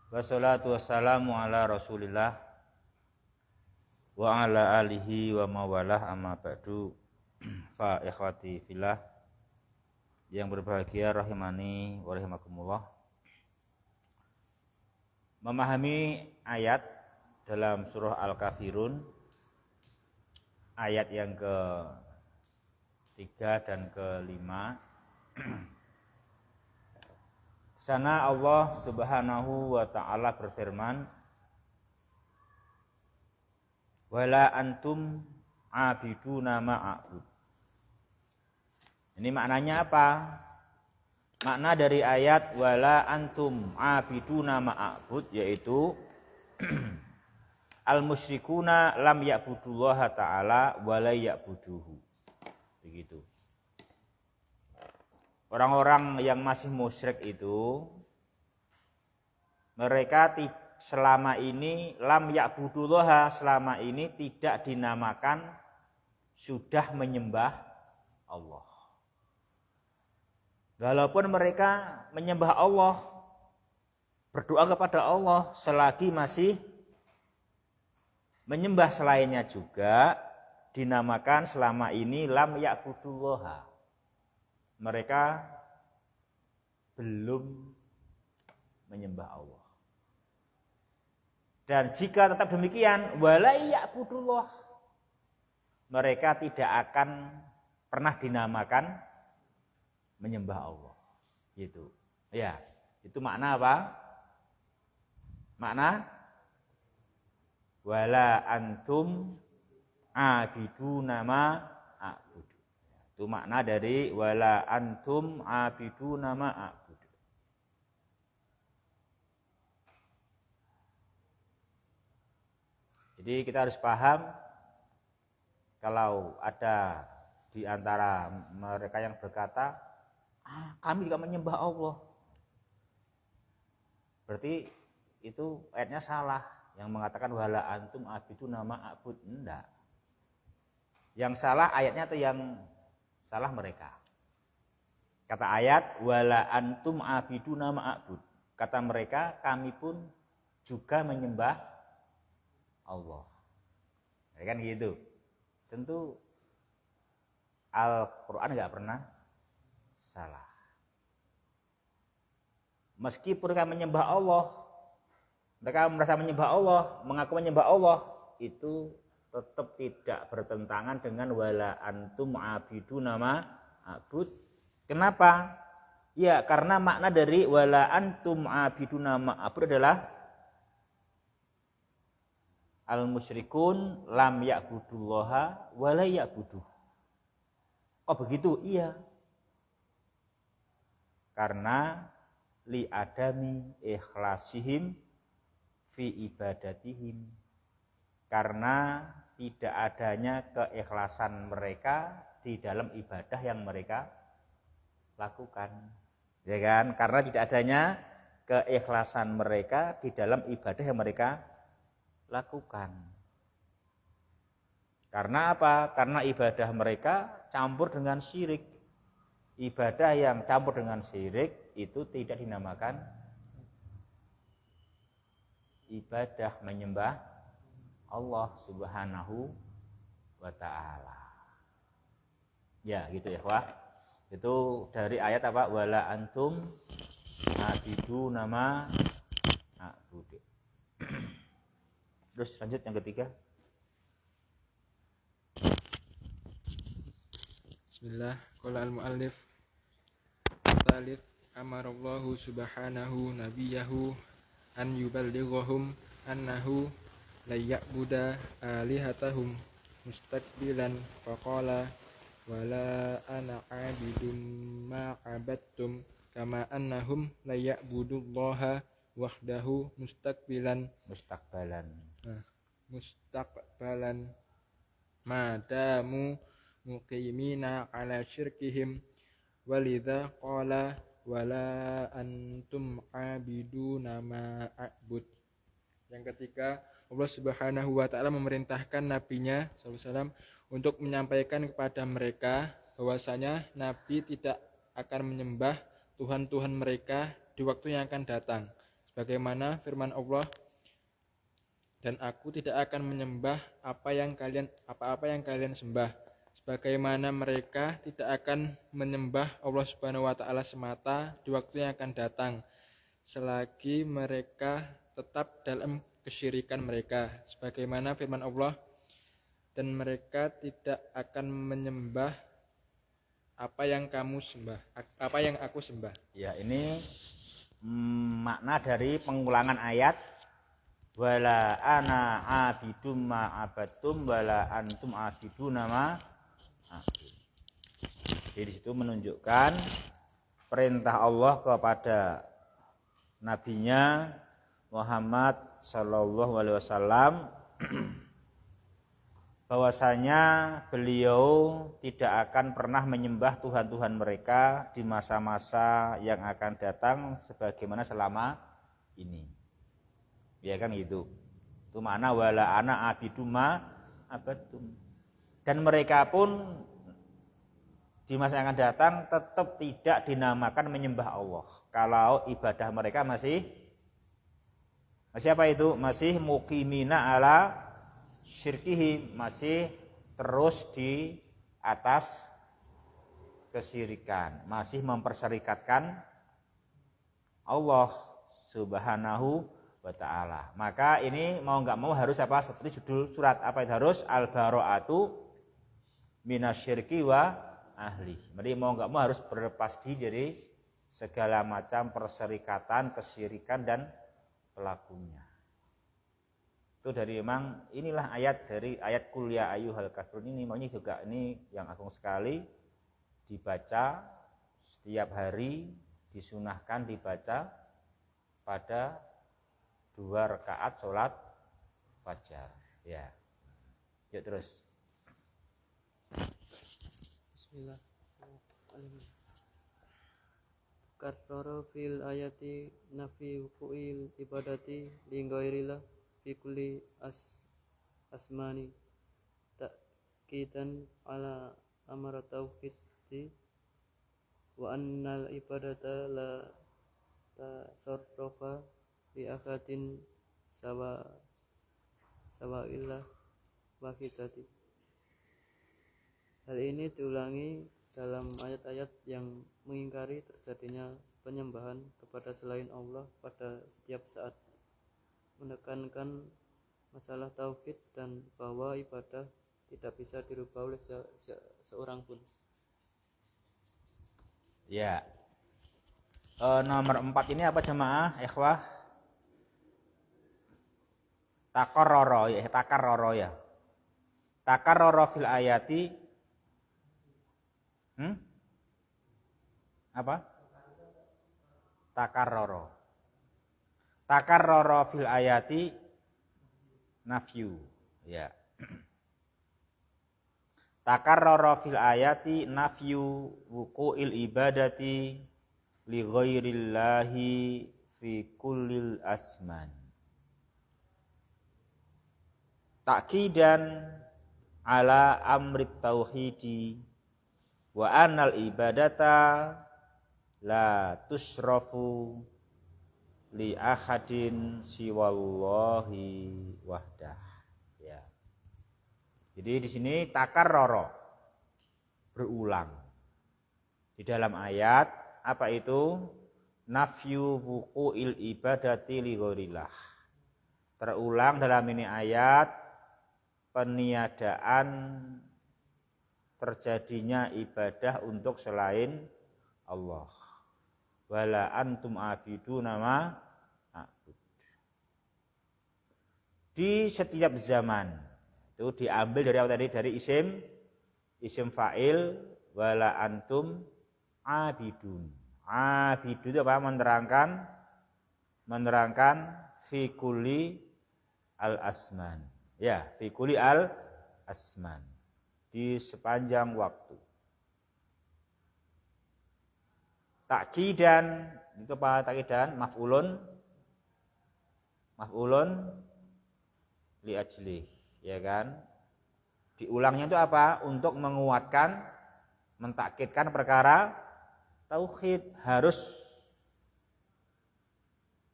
Wassalatu wassalamu ala Rasulillah wa ala alihi wa mawalah, amma ba'du. Fa ikhwati fillah yang berbahagia rahimani wa rahimakumullah. Memahami ayat dalam surah Al-Kafirun, ayat yang ke-3 dan ke-5. Sana Allah Subhanahu wa ta'ala berfirman, wala antum abiduna ma'abud. Ini maknanya apa? Makna dari ayat wala antum abiduna ma'abud yaitu al-musyrikuna lam ya'budullaha ta'ala wa la ya'buduhu. Begitu. Orang-orang yang masih musyrik itu mereka selama ini lam ya'budullaha, selama ini tidak dinamakan sudah menyembah Allah. Walaupun mereka menyembah Allah, berdoa kepada Allah, selagi masih menyembah selainnya juga dinamakan selama ini lam ya'budullaha. Mereka belum menyembah Allah. Dan jika tetap demikian, wala ya'budullah, mereka tidak akan pernah dinamakan menyembah Allah. Gitu. Ya, itu makna apa? Makna wala antum abiduna ma a'budu. Itu makna dari wala antum abiduna ma a'budu. Jadi kita harus paham, kalau ada di antara mereka yang berkata, kami juga menyembah Allah, berarti itu ayatnya salah. Yang mengatakan wala antum abiduna ma a'bud, enggak. Yang salah ayatnya atau yang salah mereka? Kata ayat wala antum abiduna ma'abud, kata mereka kami pun juga menyembah Allah. Ya kan gitu. Tentu Al-Quran enggak pernah salah. Meskipun mereka menyembah Allah, mereka merasa menyembah Allah, mengaku menyembah Allah, itu tetap tidak bertentangan dengan wala antum abiduna ma'abud. Kenapa? Ya, karena makna dari wala antum abiduna ma'abud adalah al-musyrikun lam ya'budullaha wa la ya'buduh. Oh begitu? Iya. Karena li adami ikhlasihim fi ibadatihim. Karena tidak adanya keikhlasan mereka di dalam ibadah yang mereka lakukan, ya kan? Karena tidak adanya keikhlasan mereka di dalam ibadah yang mereka lakukan. Karena apa? Karena ibadah mereka campur dengan syirik. Ibadah yang campur dengan syirik itu tidak dinamakan ibadah menyembah Allah Subhanahu wa ta'ala. Ya gitu ya, wah. Itu dari ayat apa? Wala antum abiduna ma a'budu. Terus lanjut yang ketiga. Bismillah. Qala al-muallif Talib amarallahu subhanahu nabiyahu an yuballighahum annahu la ya'buda alihatahum mustaqbilan faqala wala ana abidum ma abattum kama annahum la ya'budullaha wahdahu mustaqbalan madamu muqimina ala syirkihim walidha qala wala antum abiduna ma a'bud. Yang ketiga, Allah Subhanahu wa ta'ala memerintahkan nabinya SAW untuk menyampaikan kepada mereka bahwasanya nabi tidak akan menyembah Tuhan-Tuhan mereka di waktu yang akan datang. Sebagaimana firman Allah, dan aku tidak akan menyembah apa-apa yang kalian sembah. Sebagaimana mereka tidak akan menyembah Allah Subhanahu wa taala semata di waktu yang akan datang, selagi mereka tetap dalam kesyirikan mereka. Sebagaimana firman Allah, dan mereka tidak akan menyembah apa yang aku sembah. Ya, ini makna dari pengulangan ayat wala ana abidum ma abatum wala antum abiduna ma abud. Jadi di situ menunjukkan perintah Allah kepada nabinya Muhammad sallallahu alaihi wasallam bahwasanya beliau tidak akan pernah menyembah Tuhan-Tuhan mereka di masa-masa yang akan datang sebagaimana selama ini. Ya kan gitu. Itu makna wala ana abiduma abadum. Dan mereka pun di masa yang akan datang tetap tidak dinamakan menyembah Allah. Kalau ibadah mereka masih apa itu? Masih muqimina ala syirkihi, masih terus di atas kesyirikan, masih memperserikatkan Allah Subhanahu wa ta'ala. Maka ini mau nggak mau harus apa? Seperti judul surat apa itu harus al-bara'atu minasyirki wa ahli. Jadi mau nggak mau harus berlepas diri dari segala macam perserikatan, kesyirikan dan pelakunya. Itu dari memang inilah ayat dari ayat qul ya ayyuhal kafirun ini maknanya juga ini yang agung sekali, dibaca setiap hari, disunahkan dibaca pada 2 rakaat sholat fajar. Ya. Yuk terus. Bismillahirrahmanirrahim. Karrara fil ayati nafi wuqu'il ibadati li ghairillah fi kulli asmani ta'kidan ala amara tauhidi wa annal ibadata la tasarrafa li akhatin sawa'illah wahidati. Hal ini diulangi dalam ayat-ayat yang mengingkari terjadinya penyembahan kepada selain Allah pada setiap saat, menekankan masalah tauhid dan bahwa ibadah tidak bisa dirubah oleh seorang pun. Ya. Nomor 4 ini apa jemaah? Ikhwah. Takarrara ya. Takarrara fil ayati apa? Takarrara fil ayati nafyu. Ya. Takarrara fil ayati nafyu wuqu'il ibadati li ghairillahi fi kullil asman. Ta'kidan ala amrit tauhidi wa anal ibadata la tusrafu li ahadin siwallahi wahdah. Ya. Jadi di sini takarrara berulang. Di dalam ayat apa itu? Nafyu wuqu'il ibadati li ghairillah. Terulang dalam ini ayat peniadaan terjadinya ibadah untuk selain Allah. Wala antum abiduna ma a'bud. Di setiap zaman itu diambil dari apa tadi? Dari isim fa'il wala antum abidun. Abidun itu apa? Menerangkan fi kulli al asman. Ya, fi kulli al asman. Di sepanjang waktu. Ta'kidan itu apa ta'kidan? Maf'ulun li ajli, ya kan? Diulangnya itu apa? Untuk menguatkan, mentakkidkan perkara tauhid harus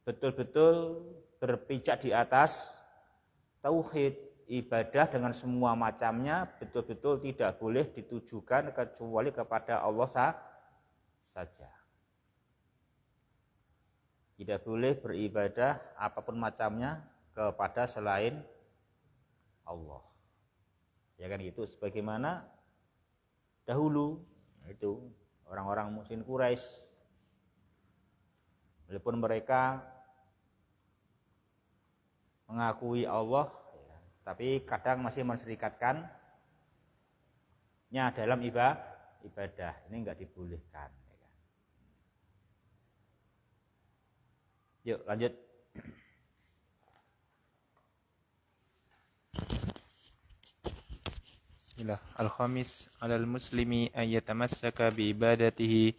betul-betul berpijak di atas tauhid. Ibadah dengan semua macamnya betul-betul tidak boleh ditujukan kecuali kepada Allah saja. Tidak boleh beribadah apapun macamnya kepada selain Allah. Ya kan gitu, sebagaimana dahulu itu orang-orang musyrikin Quraisy, walaupun mereka mengakui Allah, ya, tapi kadang masih menserikatkannya dalam ibadah. Ini enggak dibolehkan. Ya kan? Yuk lanjut. Al-khamis 'alal muslimi an yatamassaka bi ibadatihi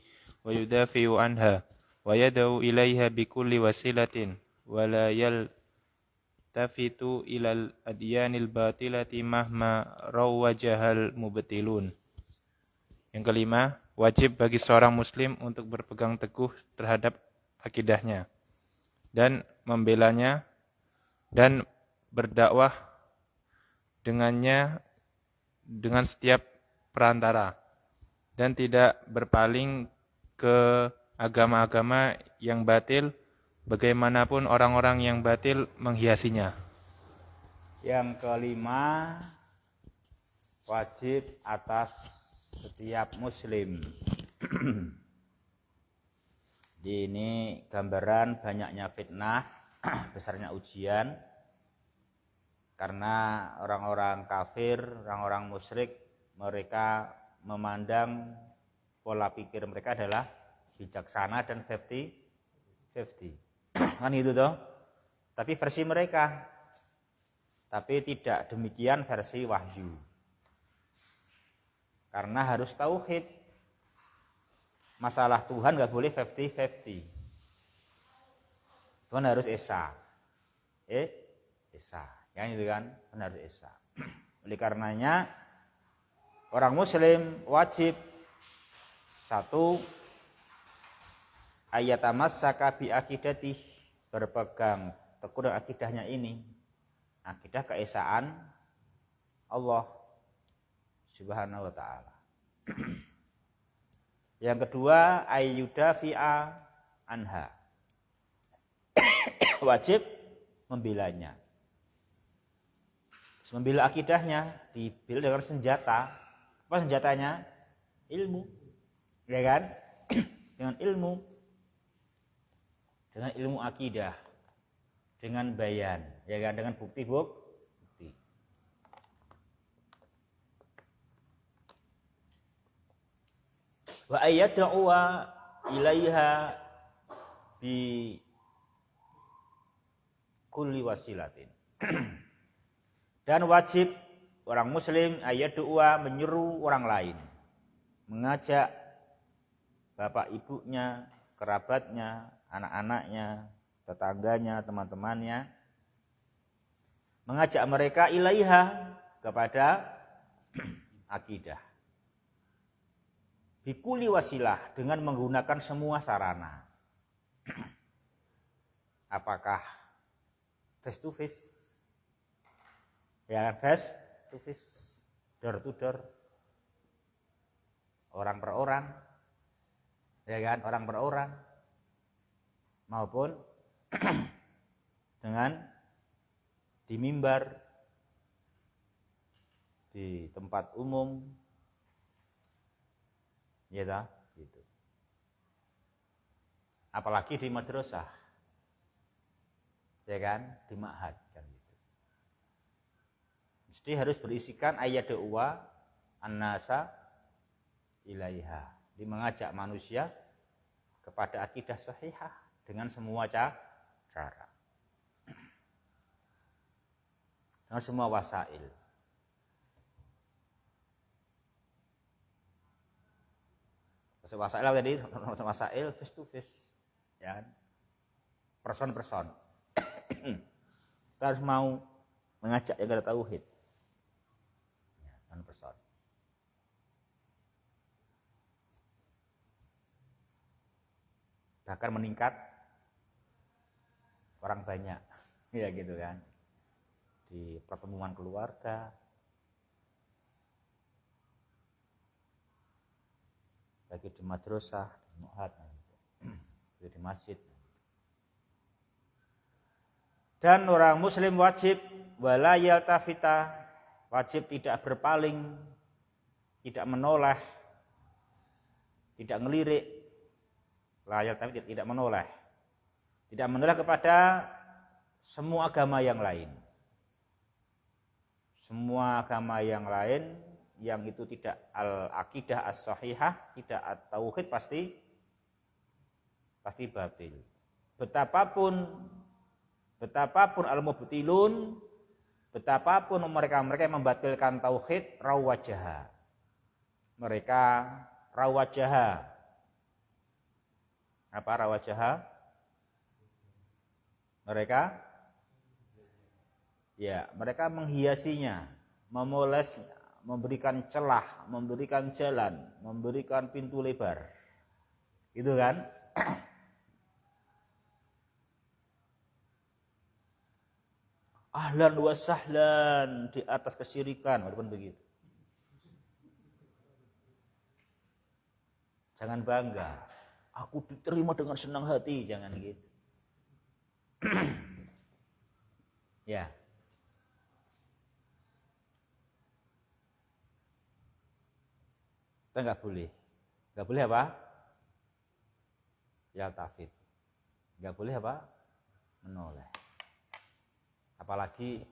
wa yudafi'u anha wa yad'u ilaiha bi kulli wasilatin wa la yaltafitu ilal adyanil batilati mahma rawwajahal mubtilun. Yang kelima, wajib bagi seorang muslim untuk berpegang teguh terhadap akidahnya dan membelanya dan berdakwah dengannya dengan setiap perantara dan tidak berpaling ke agama-agama yang batil bagaimanapun orang-orang yang batil menghiasinya. Yang kelima, wajib atas setiap muslim. Ini gambaran banyaknya fitnah, besarnya ujian. Karena orang-orang kafir, orang-orang musyrik, mereka memandang pola pikir mereka adalah bijaksana dan 50-50. Kan gitu toh? Tapi versi mereka. Tapi tidak demikian versi wahyu. Karena harus tauhid. Masalah Tuhan gak boleh 50-50. Tuhan harus esa. Esa. Yang itu kan benar esa. Oleh karenanya orang muslim wajib satu, ayatamassaka bi akidatih, berpegang teguh dengan akidahnya ini, akidah keesaan Allah Subhanahu wa taala. Yang kedua, ayyudafi'a anha, wajib membelanya. Membela akidahnya dibela dengan senjata. Apa senjatanya? Ilmu. Ya kan? Dengan ilmu. Dengan ilmu akidah. Dengan bayan, ya kan? Dengan bukti. Wa ayyad'u ilaiha bi kulli wasilatin. Dan wajib orang muslim ayat doa menyeru orang lain, mengajak bapak ibunya, kerabatnya, anak-anaknya, tetangganya, teman-temannya, mengajak mereka ilaiha, kepada akidah. Bikuli wasilah, dengan menggunakan semua sarana. Apakah face to face? Ya kan, face to face, door to door, orang per orang, ya kan, orang per orang, maupun dengan di mimbar, di tempat umum, ya tak, gitu. Apalagi di madrasah, ya kan, di ma'had kan. Mesti harus berisikan ayat doa an-nasa ilaiha, di mengajak manusia kepada akidah sahihah dengan semua cara, dengan semua wasail. Wasail tadi, wasail face to face, ya, person. Kita harus mau mengajak yang ada tauhid. Person. bahkan meningkat orang banyak. Ya gitu kan. Di pertemuan keluarga, bagi di madrasah, di mu'had, di masjid. Dan orang muslim wajib wala yaltafita, wajib tidak berpaling, tidak menoleh, tidak ngelirik. La yaltafit, tidak menoleh. Tidak menoleh kepada semua agama yang lain. Semua agama yang lain yang itu tidak al-aqidah as-sahihah, tidak at-tauhid, pasti batil. Betapapun al-mubtilun, betapapun mereka yang membatilkan tauhid, rawajaha. Mereka rawajaha. Apa rawajaha? Mereka menghiasinya, memolesnya, memberikan celah, memberikan jalan, memberikan pintu lebar. Gitu kan? Ahlan wa sahlan di atas kesyirikan, walaupun begitu. Jangan bangga. Aku diterima dengan senang hati, jangan gitu. Ya. Kita nggak boleh apa? Yaltafit, nggak boleh apa? Menoleh. Apalagi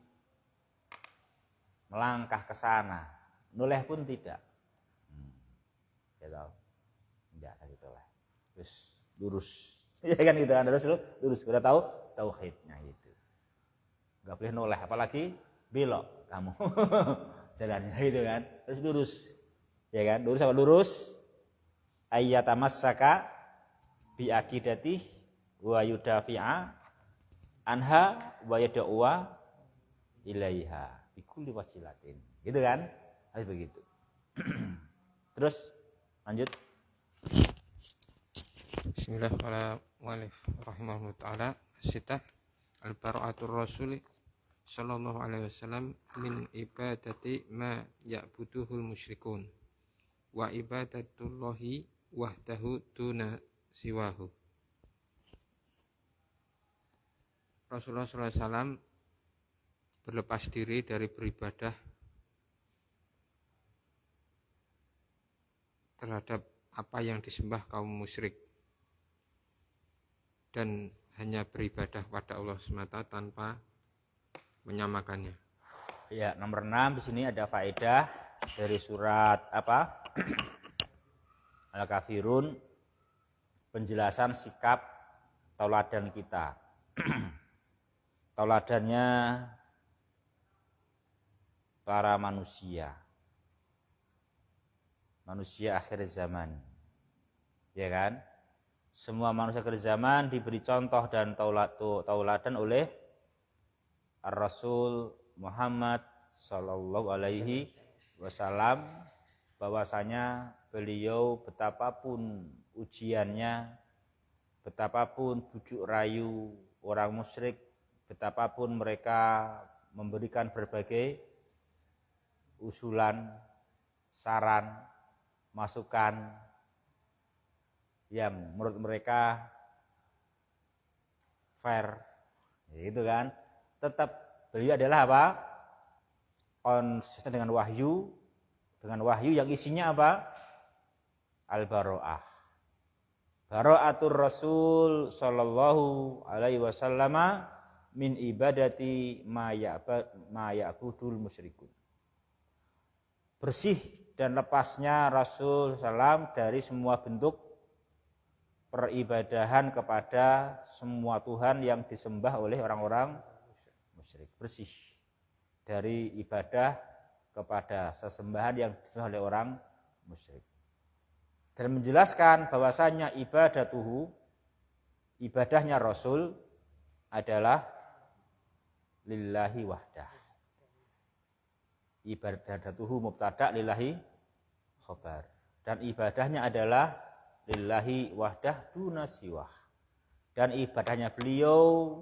melangkah ke sana, noleh pun tidak. Ya tahu, tidak sakit oleh. Terus lurus, ya kan gitu kan, lurus. Udah tahu tauhidnya itu. Nggak boleh noleh, apalagi belok kamu jalannya gitu kan, terus lurus. Ya kan, lurus apa lurus? Ayyatamassaka bi aqidati wa yudafi'a anha wa yad'uwa ilaiha bi kulli wasilatin. Gitu kan? Harus begitu. Terus lanjut. Bismillahirrahmanirrahim. Ta'ala sitah al-bara'atur rasul sallallahu alaihi wasallam min ibadati ma ya'buduhul musyrikun wa ibadatullahi wahdahu duna siwahu. Rasulullah SAW berlepas diri dari beribadah terhadap apa yang disembah kaum musyrik dan hanya beribadah pada Allah semata tanpa menyamakannya. Ya, nomor 6 di sini ada faedah dari surat apa? Al-Kafirun, penjelasan sikap tauladan kita. Tauladannya para manusia akhir zaman, ya kan? Semua manusia akhir zaman diberi contoh dan tauladan oleh Ar-Rasul Muhammad Sallallahu Alaihi Wasallam, bahwasanya beliau betapapun ujiannya, betapapun bujuk rayu orang musyrik, betapapun mereka memberikan berbagai usulan, saran, masukan yang menurut mereka fair, gitu kan, tetap beliau adalah apa? Konsisten dengan wahyu yang isinya apa? Al-Bara'ah. Bara'atur Rasul sallallahu alaihi wasallam min ibadati ma ya'budul musyrikun. Bersih dan lepasnya Rasul sallam dari semua bentuk peribadahan kepada semua Tuhan yang disembah oleh orang-orang musyrik. Bersih dari ibadah kepada sesembahan yang disembah oleh orang musyrik. Dan menjelaskan bahwasanya ibadahnya Rasul adalah lillahi wahdah. Ibadatuhu mubtada, lillahi khabar. Dan ibadahnya adalah lillahi wahdah duna siwah. Dan ibadahnya beliau,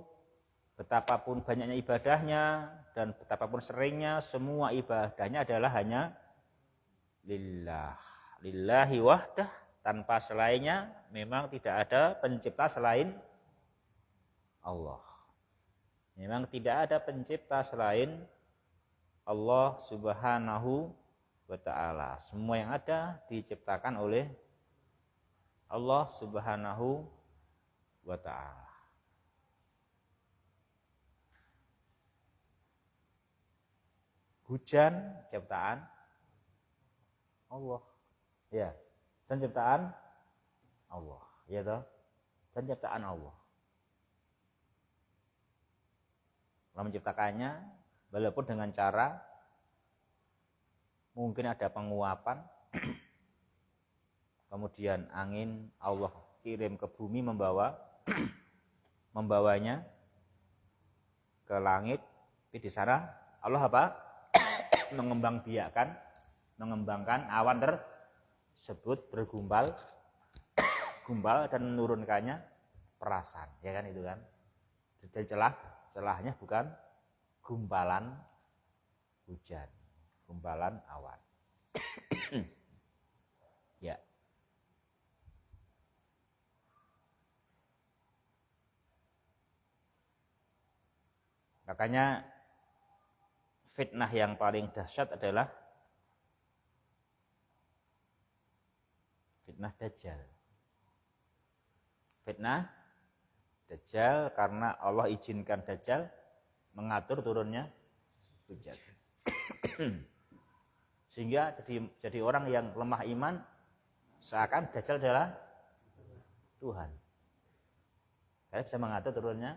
betapapun banyaknya ibadahnya dan betapapun seringnya, semua ibadahnya adalah hanya lillah, lillahi wahdah, tanpa selainnya. Memang tidak ada pencipta selain Allah. Memang tidak ada pencipta selain Allah Subhanahu wa ta'ala. Semua yang ada diciptakan oleh Allah Subhanahu wa ta'ala. Hujan ciptaan Allah. Ya. Dan ciptaan Allah. Ya toh? Dan ciptaan Allah. Allah menciptakannya walaupun dengan cara mungkin ada penguapan, kemudian angin Allah kirim ke bumi membawanya ke langit, tapi di sana Allah apa? mengembangkan awan tersebut bergumpal dan menurunkannya perasan, ya kan itu kan. Jadi celahnya bukan gumpalan hujan, gumpalan awan. Ya. Makanya fitnah yang paling dahsyat adalah fitnah Dajjal. Fitnah Dajjal karena Allah izinkan Dajjal mengatur turunnya hujan. Sehingga jadi orang yang lemah iman seakan Dajjal adalah Tuhan. Karena bisa mengatur turunnya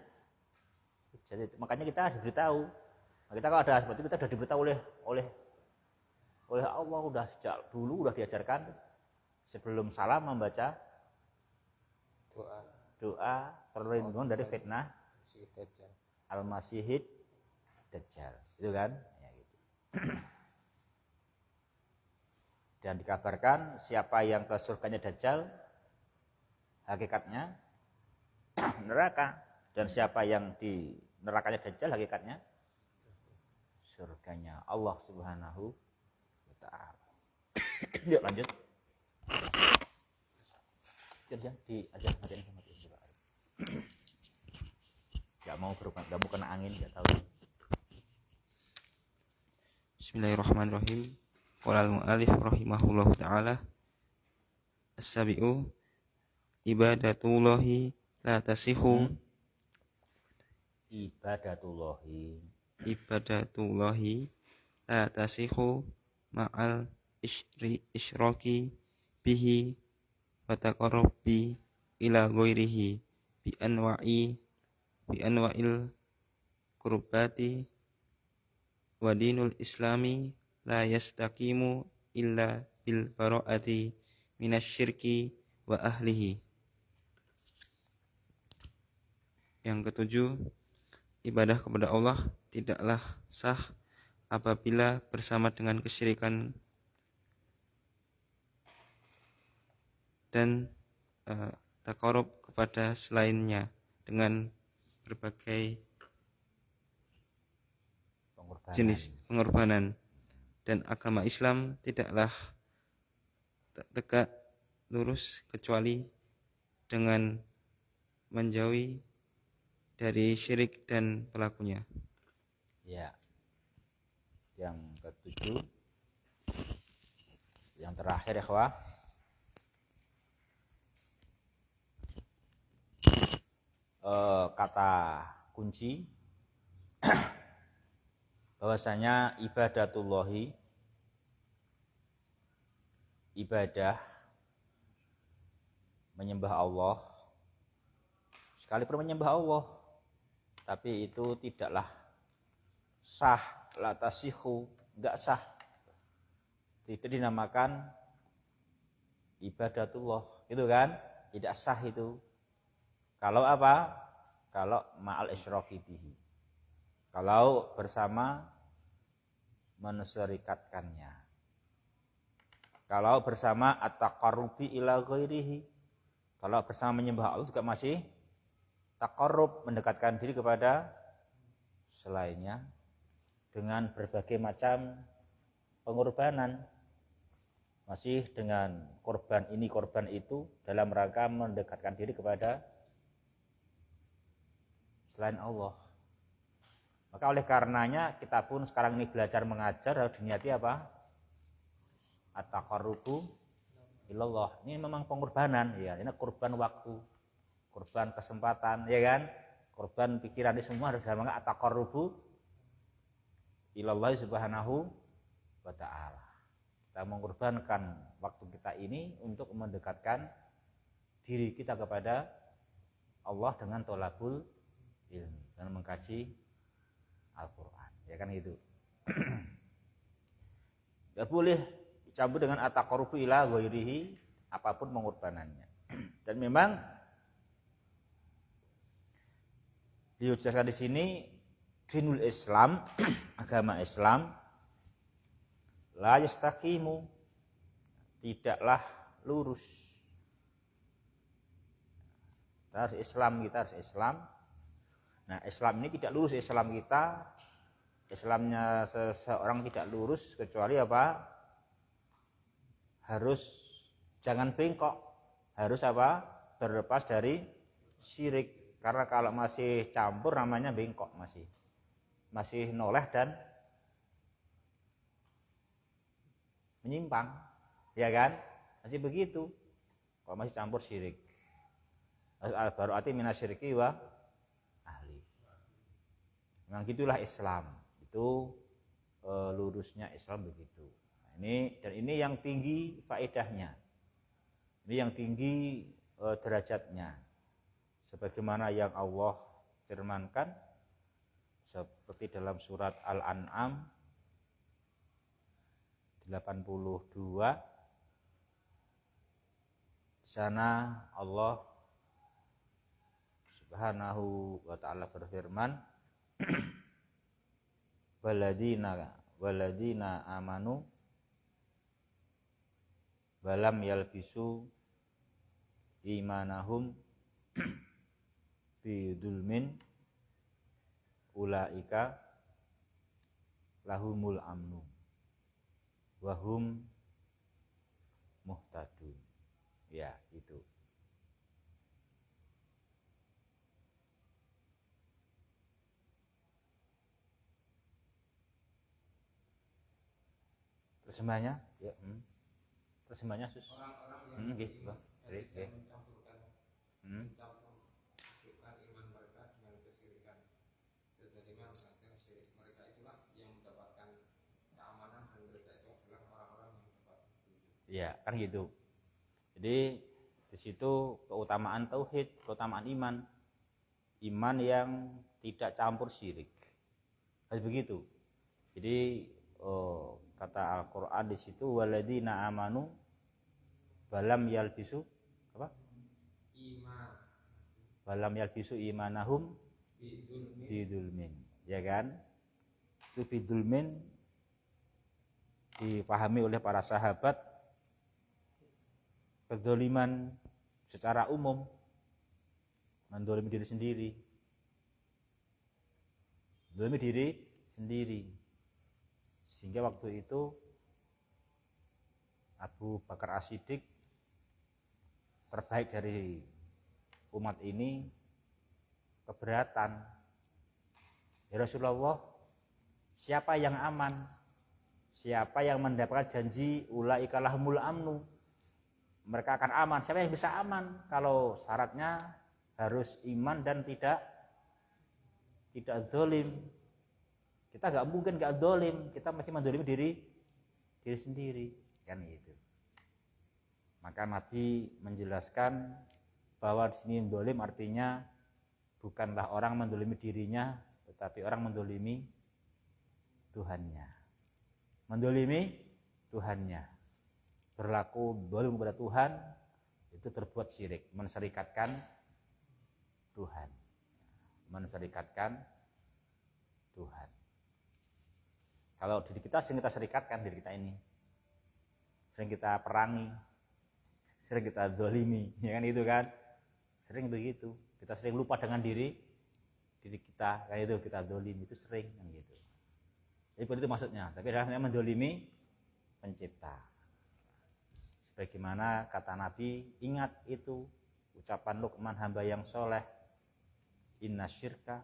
hujan. Makanya kita diberitahu. Kita kalau ada seperti itu kita sudah diberitahu oleh Allah, udah sejak dulu udah diajarkan sebelum salam membaca doa perlindungan dari fitnah Al-Masihid Dajjal. Itu kan? Ya, gitu. Dan dikabarkan siapa yang ke surganya Dajjal hakikatnya neraka, dan siapa yang di nerakanya Dajjal hakikatnya surganya Allah Subhanahu wa ta'ala. Yuk lanjut. Jangan diajar materi sama dia. Gak mau kena angin, gak tahu. Bismillahirrahmanirrahim. Qala al-mu'allif rahimahullahu ta'ala, as-sabi'u ibadatullahi la tasihu ibadatullahi la tasihu ma'al isyraki bihi wa taqarrubi ila ghairihi bi anwa'il qurbati wa dinul islami la yastaqimu illa bil bara'ati minasyirki wa ahlihi. Yang ketujuh, ibadah kepada Allah tidaklah sah apabila bersama dengan kesyirikan dan taqarrub kepada selainnya dengan berbagai jenis pengorbanan, dan agama Islam tidaklah tegak lurus kecuali dengan menjauhi dari syirik dan pelakunya. Ya. Yang ketujuh, yang terakhir ikhwah, kata kunci bahwasanya ibadatullahi, ibadah menyembah Allah, sekalipun menyembah Allah tapi itu tidaklah sah, la tasihu, enggak sah, tidak dinamakan ibadatullah, gitu kan, tidak sah itu. Kalau apa? Kalau ma'al isyraki bihi, kalau bersama menserikatkannya, kalau bersama at-taqarrubi ila ghairihi, kalau bersama menyembah Allah juga masih taqarrub, mendekatkan diri kepada selainnya dengan berbagai macam pengorbanan, masih dengan korban ini korban itu dalam rangka mendekatkan diri kepada selain Allah. Maka oleh karenanya kita pun sekarang ini belajar mengajar harus diniati apa? At-taqarrubu ilallah. Ini memang pengorbanan ya, ini korban waktu, korban kesempatan, ya kan? Korban pikiran ini semua harus dalam rangka at-taqarrubu ilallah subhanahu wa ta'ala. Kita mengorbankan waktu kita ini untuk mendekatkan diri kita kepada Allah dengan tolabul ilmi dan mengkaji Al-Quran, ya kan gitu. Gak boleh dicampur dengan at-taqarrubu ila ghairihi, apapun pengorbanannya. Dan memang diucapkan di sini dinul Islam, agama Islam, la yastaqimu, tidaklah lurus. Kita harus Islam. Nah, Islam ini tidak lurus, Islam kita, Islamnya seseorang tidak lurus kecuali apa? Harus jangan bengkok, harus apa? Terlepas dari syirik. Karena kalau masih campur namanya bengkok, masih noleh dan menyimpang, ya kan? Masih begitu. Kalau masih campur syirik. Al-baru'ati minasyiriki wa ahli. Memang gitulah Islam. Itu lurusnya Islam begitu. Nah, ini yang tinggi faedahnya. Ini yang tinggi derajatnya. Sebagaimana yang Allah firmankan seperti dalam surat Al-An'am 82, di sana Allah Subhanahu wa ta'ala berfirman, waladina amanu walam yalbisu imanahum bidulmin ulaika lahumul amnu wahum muhtadun. Ya, itu. Terjemahnya, ya. Terjemahnya sus. Nggih, Bang. Nggih. Ya, kan gitu. Jadi di situ keutamaan tauhid, keutamaan iman. Iman yang tidak campur syirik. Harus begitu. Jadi kata Al-Qur'an di situ waladina amanu balam yalbisu apa? Balam yalbisu imanahum bidulmin. Ya kan? Itu bidulmin dipahami oleh para sahabat kedzaliman secara umum, mendolimi diri sendiri, mendolimi diri sendiri, sehingga waktu itu Abu Bakar As-Siddiq terbaik dari umat ini keberatan. Ya Rasulullah, siapa yang aman? Siapa yang mendapatkan janji ulaika lahumul amnu? Mereka akan aman. Siapa yang bisa aman? Kalau syaratnya harus iman dan tidak zalim. Kita nggak mungkin nggak zalim. Kita masih mendolimi diri sendiri, kan gitu. Maka Nabi menjelaskan bahwa di sini zalim artinya bukanlah orang mendolimi dirinya, tetapi orang mendolimi Tuhannya. Mendolimi Tuhannya. Berlaku zalim kepada Tuhan itu berbuat syirik, menserikatkan Tuhan. Menserikatkan Tuhan. Kalau diri kita sering kita serikatkan diri kita ini. Sering kita perangi, sering kita zalimi, ya kan itu kan? Sering begitu. kita sering lupa dengan diri kita, kayak itu kita dolim itu sering kan gitu. Jadi itu maksudnya, tapi adalah mendolimi pencipta. Sebagaimana kata Nabi, ingat itu ucapan Luqman hamba yang soleh, inna syirka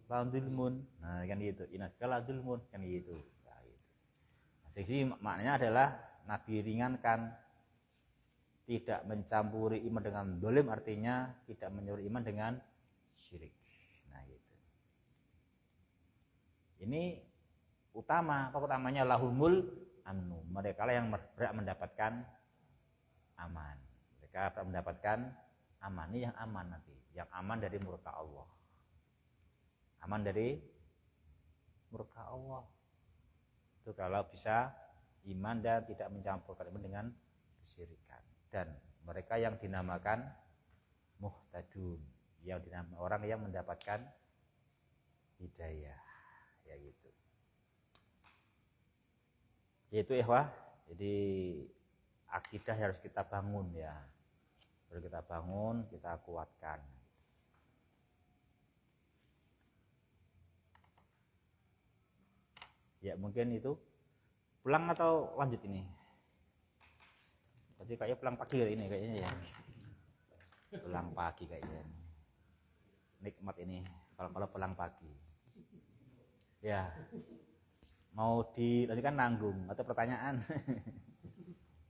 la dzulmun. Nah kan gitu, inna syirka la dzulmun kan gitu. Nah, gitu. Nah, jadi maknanya adalah Nabi ringankan tidak mencampuri iman dengan dolim, artinya tidak menyuruh iman dengan syirik. Nah gitu. Ini utama, apa utamanya lahumul amnu. Mereka lah yang berhak mendapatkan aman. Mereka berhak mendapatkan aman. Ini yang aman nanti, yang aman dari murka Allah. Aman dari murka Allah. Itu kalau bisa iman dan tidak mencampurkan iman dengan kesyirikan. Dan mereka yang dinamakan muhtadun, yang dinamakan orang yang mendapatkan hidayah, ya gitu. Yaitu ikhwah, jadi akidah harus kita bangun ya. Harus kita bangun, kita kuatkan. Ya mungkin itu. Pulang atau lanjut ini? Berarti kayaknya pulang pagi ini kayaknya ya. Pulang pagi kayaknya. Nikmat ini kalau pulang pagi. Ya. Mau dilanjutkan nanggung atau pertanyaan?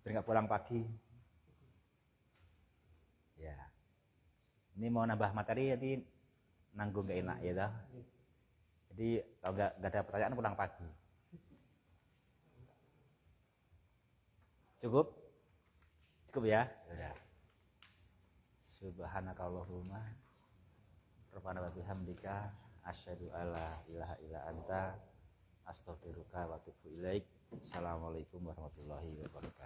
Biar nggak pulang pagi. Ya. Ini mau nambah materi jadi nanggung gak enak ya dah. Jadi kalau nggak ada pertanyaan pulang pagi. Cukup? Cukup ya? Ya. Subhanakallahumma rabbana wa bihamdika asyhadu alla ilaha illa anta astaghfiruka wa atubu ilaik. Assalamualaikum warahmatullahi wabarakatuh.